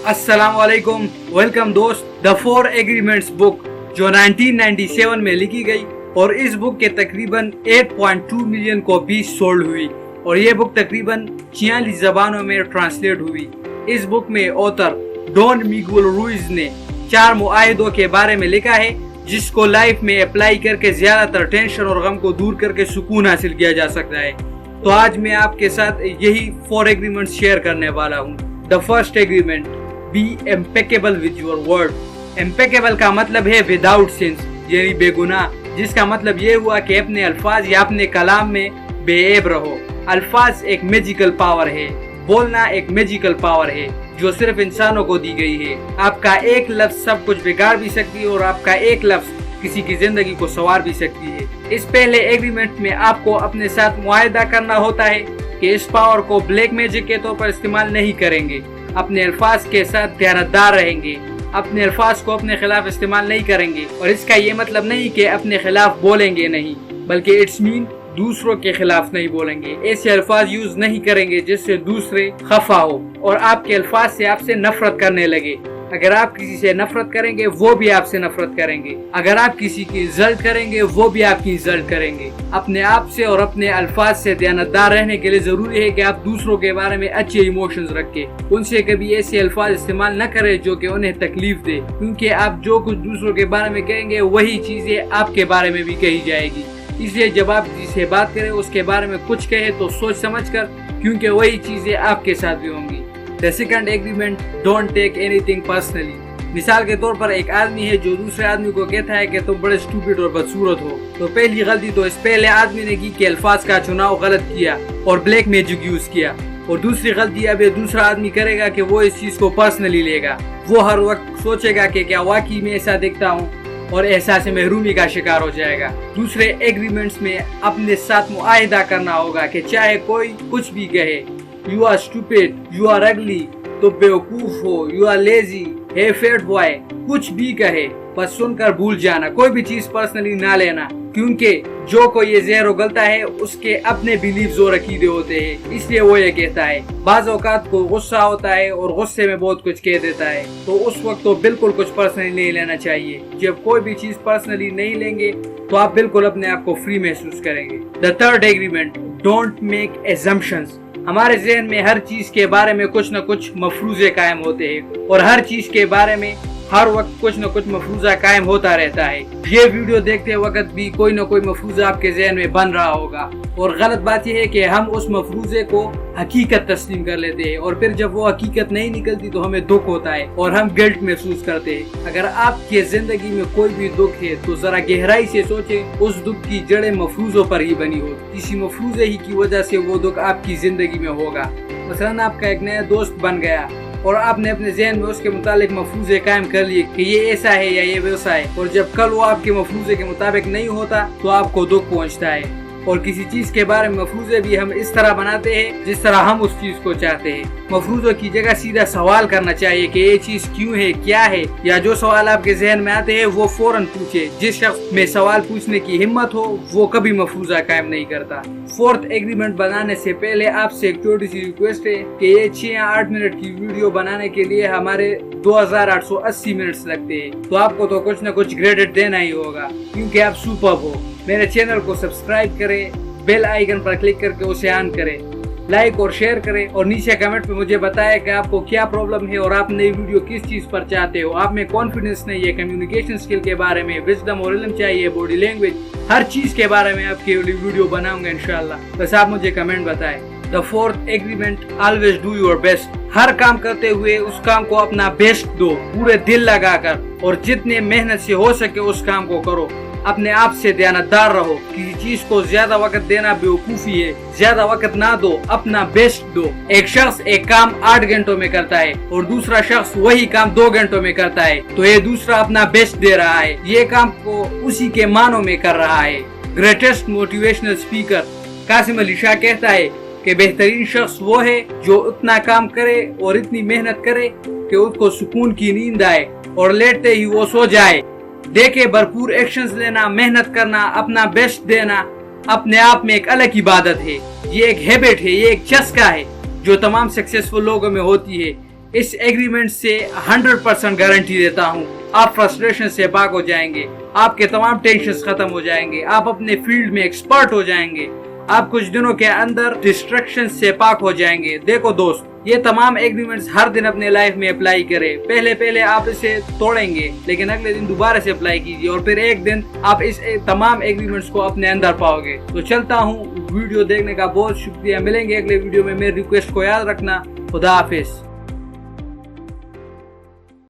अस्सलाम वालेकुम। वेलकम दोस्त। द 4 एग्रीमेंट्स बुक जो 1997 में लिखी गई और इस बुक के तकरीबन 8.2 मिलियन कॉपी सोल्ड हुई और ये बुक तकरीबन 46 जबानों में ट्रांसलेट हुई। इस बुक में ऑथर डॉन मिगुएल रुइज ने 4 मुआहिदों के बारे में लिखा है जिसको लाइफ में अप्लाई करके ज्यादातर टेंशन और गम को दूर करके सुकून हासिल किया जा सकता है। तो आज मैं आपके साथ यही 4 एग्रीमेंट्स शेयर करने वाला हूँ। The first agreement, be impeccable with your word. Impeccable का मतलब है विदाउट सिंस, यानी बेगुनाह, जिसका मतलब ये हुआ कि अपने अल्फाज या अपने कलाम में बेऐब रहो। अल्फाज एक मैजिकल पावर है, बोलना एक मैजिकल पावर है जो सिर्फ इंसानों को दी गई है। आपका एक लफ्ज सब कुछ बिगाड़ भी सकती है और आपका एक लफ्ज किसी की जिंदगी को संवार भी सकती है। इस पहले एग्रीमेंट में आपको अपने साथ मुआहिदा करना होता है कि इस पावर को ब्लैक मैजिक के तौर पर इस्तेमाल नहीं करेंगे, अपने अल्फाज के साथ ध्यानदार रहेंगे, अपने अल्फाज को अपने खिलाफ इस्तेमाल नहीं करेंगे। और इसका ये मतलब नहीं कि अपने खिलाफ बोलेंगे नहीं, बल्कि इट्स मीन दूसरों के खिलाफ नहीं बोलेंगे। ऐसे अल्फाज यूज नहीं करेंगे जिससे दूसरे खफा हो और आपके अल्फाज से आपसे नफरत करने लगे। अगर आप किसी से नफरत करेंगे वो भी आपसे नफरत करेंगे। अगर आप किसी की इज्जत करेंगे वो भी आपकी इज्जत करेंगे। अपने आप से और अपने अल्फाज से ध्यानदार रहने के लिए जरूरी है कि आप दूसरों के बारे में अच्छे इमोशंस रखें। उनसे कभी ऐसे अल्फाज इस्तेमाल न करें जो कि उन्हें तकलीफ दे, क्योंकि आप जो कुछ दूसरों के बारे में कहेंगे वही चीजें आपके बारे में भी कही जाएगी। इसलिए जब आप जिससे बात करें उसके बारे में कुछ कहे तो सोच समझ कर, क्योंकि वही चीजें आपके साथ भी होंगी। The second agreement, don't take anything personally. मिसाल के तौर पर एक आदमी है जो दूसरे आदमी को कहता है कि तुम बड़े स्टूपिड और बदसूरत हो, तो पहली गलती तो इस पहले आदमी ने की कि अल्फाज का चुनाव गलत किया और ब्लैक मैजिक यूज किया। और दूसरी गलती अब ये दूसरा आदमी करेगा कि वो इस चीज को पर्सनली लेगा। वो हर वक्त सोचेगा कि क्या वाकई में ऐसा दिखता हूँ और एहसास महरूमी का शिकार हो जाएगा। दूसरे एग्रीमेंट्स में अपने साथ मुआहिदा करना होगा कि चाहे कोई कुछ भी कहे, you are stupid, you are ugly, तो बेवकूफ हो, you are lazy, hey fat boy, कुछ भी कहे बस सुनकर भूल जाना। कोई भी चीज पर्सनली ना लेना, क्योंकि जो कोई ये जहर उगलता है उसके अपने बिलीव्स और अकीदे होते हैं, इसलिए वो ये कहता है। बाज़ औकात को गुस्सा होता है और गुस्से में बहुत कुछ कह देता है, तो उस वक्त तो बिल्कुल कुछ पर्सनली नहीं लेना चाहिए। जब कोई भी चीज पर्सनली नहीं लेंगे तो आप बिल्कुल अपने आप को फ्री महसूस करेंगे। The third agreement, don't make assumptions. हमारे जहन में हर चीज के बारे में कुछ न कुछ मफरूजे कायम होते हैं और हर चीज के बारे में हर वक्त कुछ न कुछ मफरूजा कायम होता रहता है। ये वीडियो देखते वक्त भी कोई न कोई मफरूजा आपके जहन में बन रहा होगा और गलत बात यह है कि हम उस मफरूजे को हकीकत तस्लीम कर लेते हैं और फिर जब वो हकीकत नहीं निकलती तो हमें दुख होता है और हम गिल्ट महसूस करते हैं। अगर आपकी जिंदगी में कोई भी दुख है तो जरा गहराई से सोचें, उस दुख की जड़ें मफरूजों पर ही बनी हो, किसी मफरूजे ही की वजह से वो दुख आपकी जिंदगी में होगा। मसलन आपका एक नया दोस्त बन गया और आपने अपने ज़हन में उसके मुताबिक मफरूजे कायम कर लिए कि ये ऐसा है या ये वैसा है, और जब कल वो आपके मफरूजे के मुताबिक नहीं होता तो आपको दुख पहुंचता है। और किसी चीज के बारे में मफरूजे भी हम इस तरह बनाते हैं जिस तरह हम उस चीज को चाहते हैं। मफरूजों की जगह सीधा सवाल करना चाहिए कि ये चीज क्यों है, क्या है, या जो सवाल आपके जहन में आते हैं वो फौरन पूछे। जिस शख्स में सवाल पूछने की हिम्मत हो वो कभी मफरूजा कायम नहीं करता। फोर्थ एग्रीमेंट बनाने से पहले आपसे एक छोटी सी रिक्वेस्ट है कि ये 6 या 8 मिनट की वीडियो बनाने के लिए हमारे 2880 मिनट्स लगते हैं, तो आपको तो कुछ न कुछ क्रेडिट देना ही होगा क्योंकि आप सुपर्ब हो। मेरे चैनल को सब्सक्राइब करें, बेल आइकन पर क्लिक करके उसे ऑन करें, लाइक और शेयर करें और नीचे कमेंट में मुझे बताएं कि आपको क्या प्रॉब्लम है और आप नई वीडियो किस चीज पर चाहते हो। आप में कॉन्फिडेंस नहीं है, कम्युनिकेशन स्किल के बारे में, विजडम और इल्म चाहिए, बॉडी लैंग्वेज, हर चीज के बारे में आपके वीडियो बनाऊंगा इंशाल्लाह। बस आप मुझे कमेंट बताएं। The fourth agreement, always do your best. हर काम करते हुए उस काम को अपना बेस्ट दो, पूरे दिल लगाकर, और जितने मेहनत से हो सके उस काम को करो। अपने आप से ध्यानदार रहो। किसी चीज को ज्यादा वक्त देना बेवकूफी है, ज्यादा वक्त ना दो, अपना बेस्ट दो। एक शख्स एक काम 8 घंटों में करता है और दूसरा शख्स वही काम 2 घंटों में करता है, तो ये दूसरा अपना बेस्ट दे रहा है, ये काम को उसी के मानों में कर रहा है। Greatest motivational speaker Qasim Ali Shah कहता है कि बेहतरीन शख्स वो है जो उतना काम करे और इतनी मेहनत करे कि उसको सुकून की नींद आए और लेटते ही वो सो जाए। देखे भरपूर एक्शंस लेना, मेहनत करना, अपना बेस्ट देना अपने आप में एक अलग इबादत है। ये एक हैबिट है, ये एक चस्का है जो तमाम सक्सेसफुल लोगों में होती है। اس ایگریمنٹ سے 100% گارنٹی دیتا ہوں آپ فرسٹریشن سے پاک ہو جائیں گے، آپ کے تمام ٹینشنز ختم ہو جائیں گے، آپ اپنے فیلڈ میں ایکسپرٹ ہو جائیں گے، آپ کچھ دنوں کے اندر ڈسٹریکشن سے پاک ہو جائیں گے۔ دیکھو دوست، یہ تمام ایگریمنٹس ہر دن اپنے لائف میں اپلائی کرے۔ پہلے آپ اسے توڑیں گے، لیکن اگلے دن دوبارہ سے اپلائی کیجیے، اور پھر ایک دن آپ اس تمام ایگریمنٹس کو اپنے اندر پاؤ گے۔ تو چلتا ہوں، ویڈیو دیکھنے کا بہت شکریہ، ملیں گے اگلے ویڈیو میں۔ میری ریکویسٹ کو یاد رکھنا۔ خدا حافظ۔